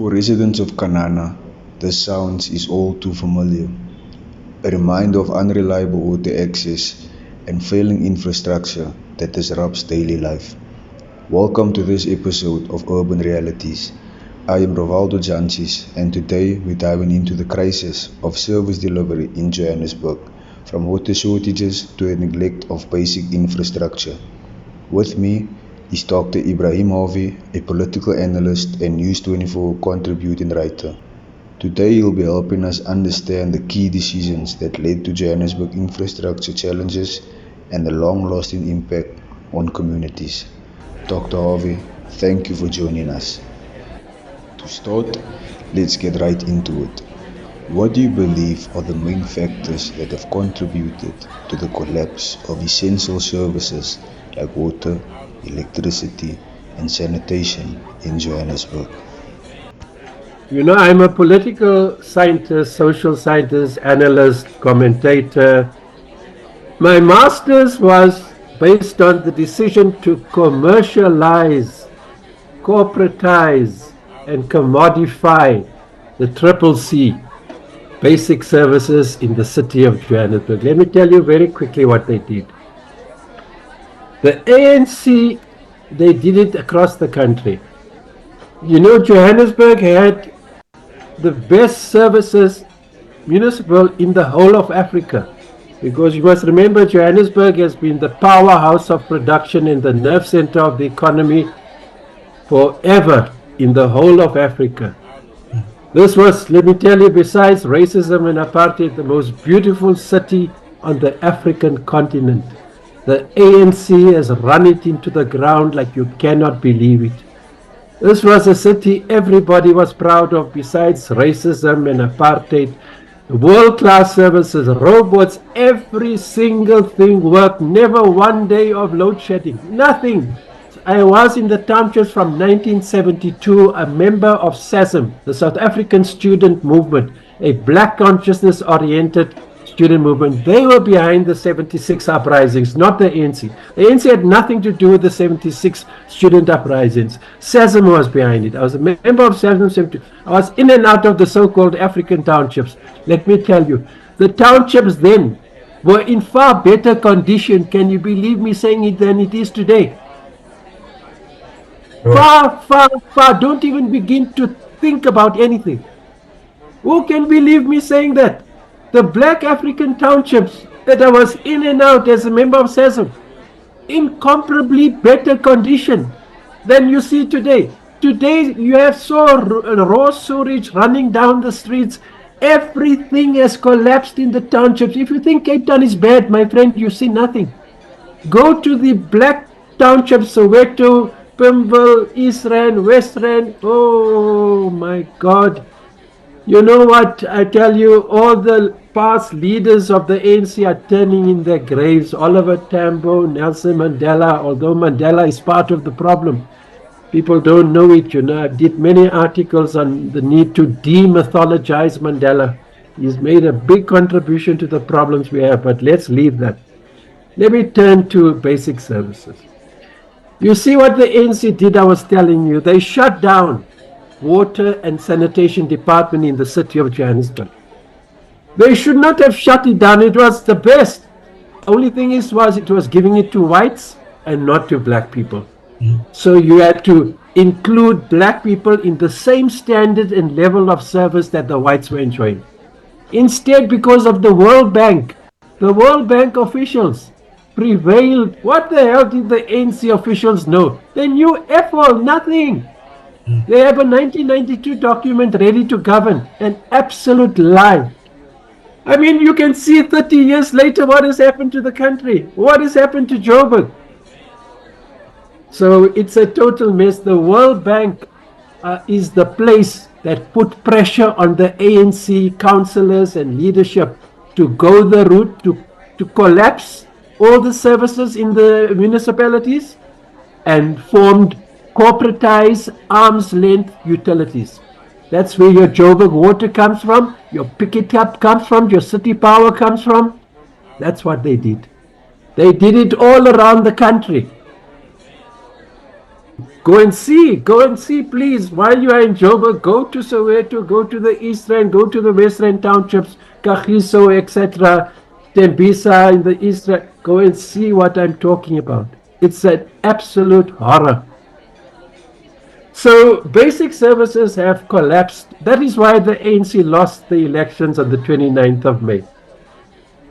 For residents of Kanana, the sounds is all too familiar. A reminder of unreliable water access and failing infrastructure that disrupts daily life. Welcome to this episode of Urban Realities. I am Rivaldo Jantjies, and today we're diving into the crisis of service delivery in Johannesburg, from water shortages to the neglect of basic infrastructure. With me is Dr. Ebrahim Harvey, a political analyst and News 24 contributing writer. Today he'll be helping us understand the key decisions that led to Johannesburg infrastructure challenges and the long-lasting impact on communities. Dr. Harvey, thank you for joining us. To start, let's get right into it. What do you believe are the main factors that have contributed to the collapse of essential services like water, electricity, and sanitation in Johannesburg? You know, I'm a political scientist, social scientist, analyst, commentator. My master's was based on the decision to commercialize, corporatize, and commodify the triple C, basic services in the city of Johannesburg. Let me tell you very quickly what they did. The ANC, they did it across the country. You know, Johannesburg had the best services municipal in the whole of Africa, because you must remember Johannesburg has been the powerhouse of production and the nerve center of the economy forever in the whole of Africa. This was, let me tell you, besides racism and apartheid, the most beautiful city on the African continent. The ANC has run it into the ground like you cannot believe it. This was a city everybody was proud of, besides racism and apartheid. World-class services, robots, every single thing worked. Never one day of load shedding, nothing. I was in the townships from 1972, a member of SASM, the South African Student Movement, a black consciousness-oriented student movement. They were behind the 76 uprisings, not the ANC. The ANC had nothing to do with the 76 student uprisings. SASM was behind it. I was a member of SASM 72. I was in and out of the so-called African townships. Let me tell you, the townships then were in far better condition, can you believe me saying it, than it is today. Far, don't even begin to think about anything. Who can believe me saying that? The black African townships that I was in and out as a member of SASM, incomparably better condition than you see today. Today you have raw sewage running down the streets. Everything has collapsed in the townships. If you think Cape Town is bad, my friend, you see nothing. Go to the black townships, Soweto, Pimville, East Rand, West Rand. Oh my God. You know what? I tell you, all the past leaders of the ANC are turning in their graves. Oliver Tambo, Nelson Mandela, although Mandela is part of the problem. People don't know it, you know. I did many articles on the need to demythologize Mandela. He's made a big contribution to the problems we have, but let's leave that. Let me turn to basic services. You see what the ANC did, I was telling you. They shut down water and sanitation department in the city of Johannesburg. They should not have shut it down. It was the best. Only thing was it was giving it to whites and not to black people. So you had to include black people in the same standard and level of service that the whites were enjoying. Instead, because of the World Bank officials prevailed. What the hell did the ANC officials know? They knew F all, nothing. They have a 1992 document ready to govern, an absolute lie. I mean, you can see 30 years later what has happened to the country, what has happened to Joburg. So it's a total mess. The World Bank is the place that put pressure on the ANC councillors and leadership to go the route to collapse all the services in the municipalities and formed corporatized arm's length utilities. That's where your Joburg water comes from, your Picket Up comes from, your City Power comes from. That's what they did. They did it all around the country. Go and see, please. While you are in Joburg, go to Soweto, go to the East Rand, go to the West Rand townships, Kagiso, etc., Tembisa in the East Rand. Go and see what I'm talking about. It's an absolute horror. So basic services have collapsed. That is why the ANC lost the elections on the 29th of May.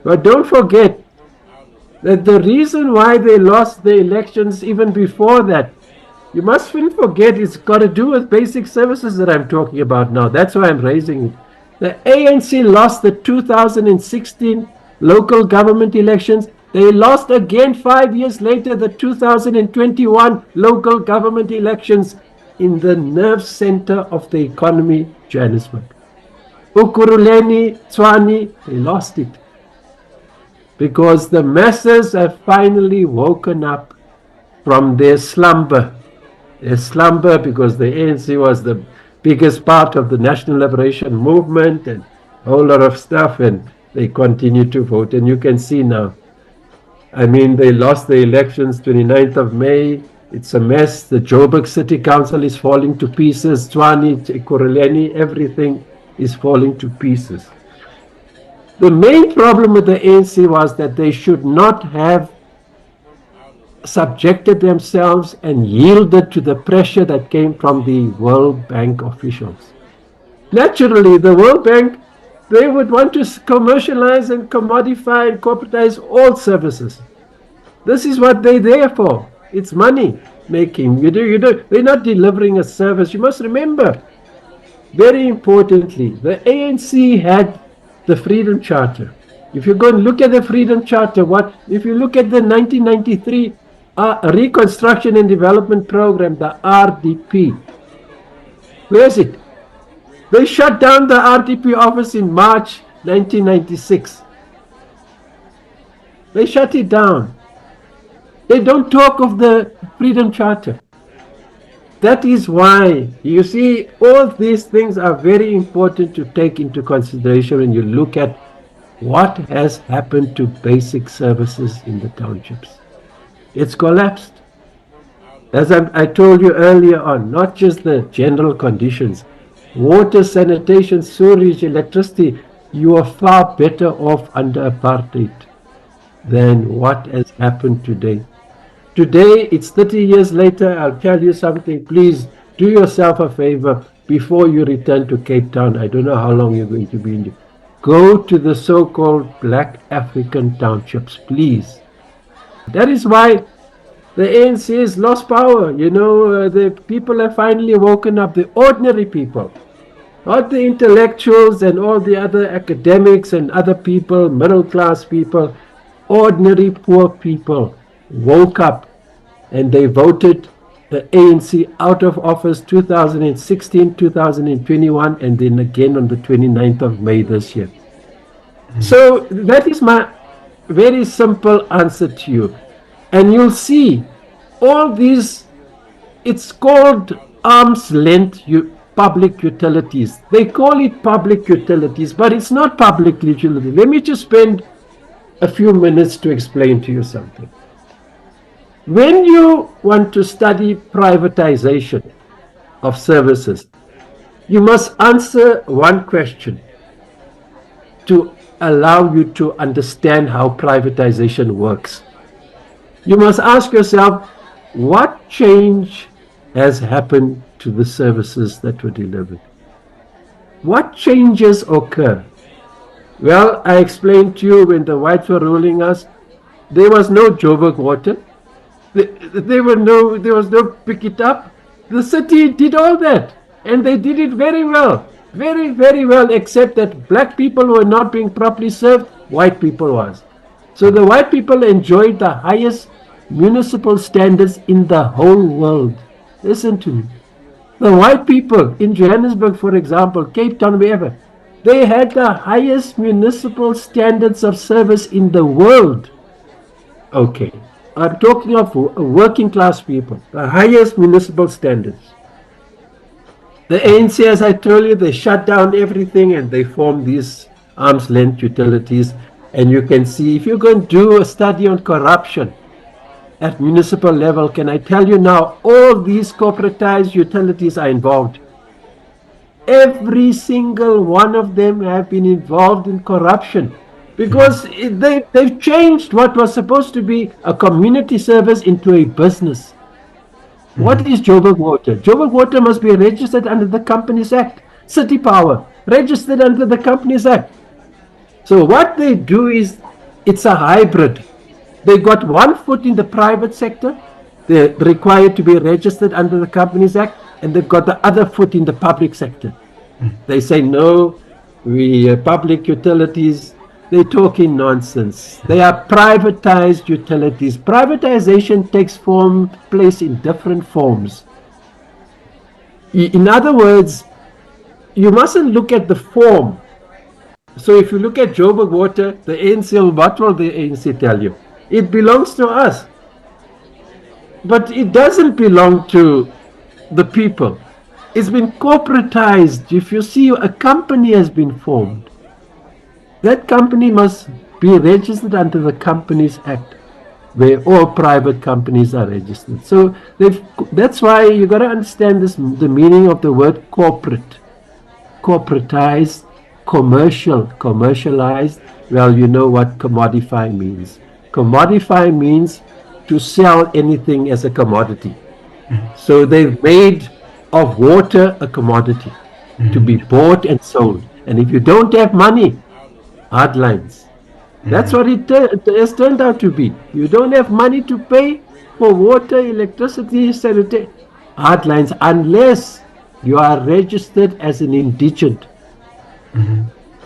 But don't forget that the reason why they lost the elections even before that, you mustn't forget, it's got to do with basic services that I'm talking about now. That's why I'm raising it. The ANC lost the 2016 local government elections. They lost again 5 years later the 2021 local government elections in the nerve center of the economy, Johannesburg. Ukuruleni, Tshwane, they lost it. Because the masses have finally woken up from their slumber. Their slumber because the ANC was the biggest part of the National Liberation Movement and a whole lot of stuff, and they continue to vote. And you can see now, I mean, they lost the elections 29th of May. It's a mess. The Joburg City Council is falling to pieces. Tshwane, Ekurhuleni, everything is falling to pieces. The main problem with the ANC was that they should not have subjected themselves and yielded to the pressure that came from the World Bank officials. Naturally, the World Bank, they would want to commercialize and commodify and corporatize all services. This is what they're there for. It's money making. They're not delivering a service. You must remember, very importantly, the ANC had the Freedom Charter. If you go and look at the Freedom Charter, if you look at the 1993 Reconstruction and Development Program, the RDP, where is it? They shut down the RDP office in March 1996. They shut it down. They don't talk of the Freedom Charter. That is why, you see, all these things are very important to take into consideration when you look at what has happened to basic services in the townships. It's collapsed. As I told you earlier on, not just the general conditions, water, sanitation, sewage, electricity, you are far better off under apartheid than what has happened today. Today, it's 30 years later. I'll tell you something. Please do yourself a favor before you return to Cape Town. I don't know how long you're going to be in. Go to the so-called Black African townships, please. That is why the ANC has lost power. The people have finally woken up, the ordinary people, not the intellectuals and all the other academics and other people, middle-class people. Ordinary poor people woke up and they voted the ANC out of office 2016, 2021, and then again on the 29th of May this year. So that is my very simple answer to you. And you'll see all these, it's called arm's length public utilities. They call it public utilities, but it's not public utility. Let me just spend a few minutes to explain to you something. When you want to study privatization of services, you must answer one question to allow you to understand how privatization works. You must ask yourself, what change has happened to the services that were delivered? What changes occur? Well, I explained to you when the whites were ruling us, there was no Joburg water. There was no pick it up. The city did all that, and they did it very well. Very, very well, except that black people were not being properly served, white people was. So the white people enjoyed the highest municipal standards in the whole world. Listen to me. The white people in Johannesburg, for example, Cape Town, wherever, they had the highest municipal standards of service in the world. Okay, I'm talking of working class people, the highest municipal standards. The ANC, as I told you, they shut down everything and they formed these arm's length utilities. And you can see, if you're going to do a study on corruption, at municipal level, can I tell you now, all these corporatized utilities are involved. Every single one of them have been involved in corruption because they've changed what was supposed to be a community service into a business. What is Joburg Water? Joburg Water must be registered under the Companies Act. City Power, registered under the Companies Act. So what they do is, it's a hybrid. They got one foot in the private sector. They're required to be registered under the Companies Act, and they've got the other foot in the public sector. They say, no, we public utilities, they're talking nonsense. They are privatized utilities. Privatization takes place in different forms. In other words, you mustn't look at the form. So if you look at Joburg Water, the ANC, what will the ANC tell you? It belongs to us. But it doesn't belong to the people. It's been corporatized. If you see a company has been formed, that company must be registered under the Companies Act, where all private companies are registered. So that's why you got to understand the meaning of the word corporate. Corporatized, commercialized. Well, you know what commodify means. Commodify means to sell anything as a commodity. So they've made of water a commodity to be bought and sold. And if you don't have money, hard lines. That's what it has turned out to be. You don't have money to pay for water, electricity, sanitation, hard lines, unless you are registered as an indigent.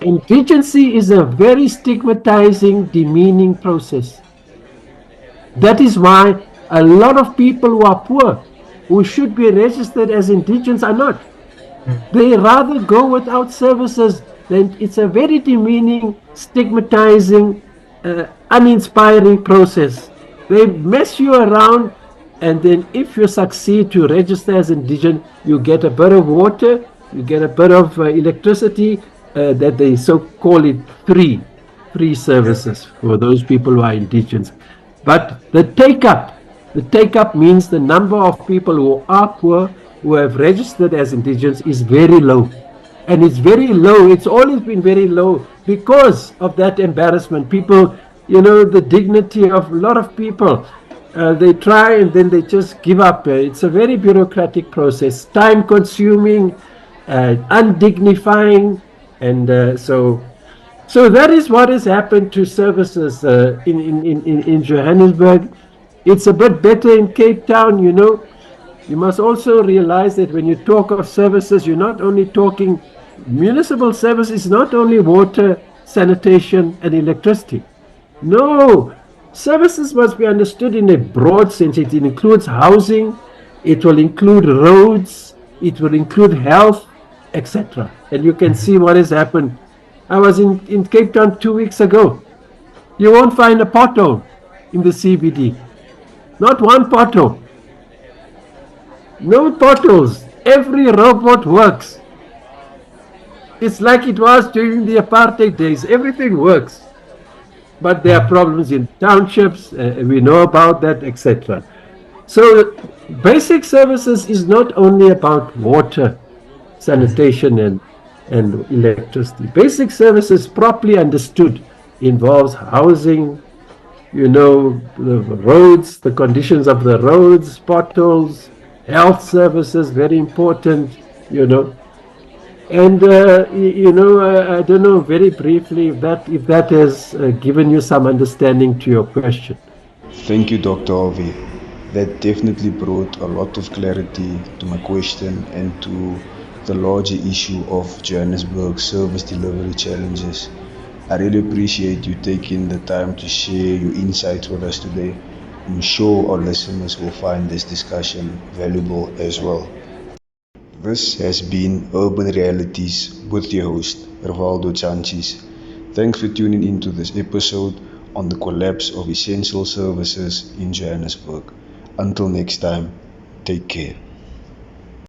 Indigency is a very stigmatizing, demeaning process. That is why a lot of people who are poor, who should be registered as indigents, are not. They rather go without services. Then it's a very demeaning, stigmatizing, uninspiring process. They mess you around, and then if you succeed to register as indigent, you get a bit of water, you get a bit of electricity, that they so call it free services for those people who are indigents. But the take-up means the number of people who are poor, who have registered as indigents, is very low. And it's very low. It's always been very low because of that embarrassment. People, the dignity of a lot of people, they try and then they just give up. It's a very bureaucratic process, time-consuming, undignifying, and so that is what has happened to services in Johannesburg. It's a bit better in Cape Town, You must also realize that when you talk of services, you're not only talking municipal services, not only water, sanitation, and electricity. No, services must be understood in a broad sense. It includes housing, it will include roads, it will include health, etc. And you can see what has happened. I was in Cape Town 2 weeks ago. You won't find a pothole in the CBD. Not one pothole. No potholes. Every robot works. It's like it was during the apartheid days. Everything works. But there are problems in townships. We know about that, etc. So basic services is not only about water, sanitation, and electricity. Basic services, properly understood, involves housing, the roads, the conditions of the roads, potholes, health services, very important, And, I don't know, very briefly, if that has given you some understanding to your question. Thank you, Dr. Harvey. That definitely brought a lot of clarity to my question and to the larger issue of Johannesburg service delivery challenges. I really appreciate you taking the time to share your insights with us today. I'm sure our listeners will find this discussion valuable as well. This has been Urban Realities with your host, Rivaldo Jantjies. Thanks for tuning into this episode on the collapse of essential services in Johannesburg. Until next time, take care.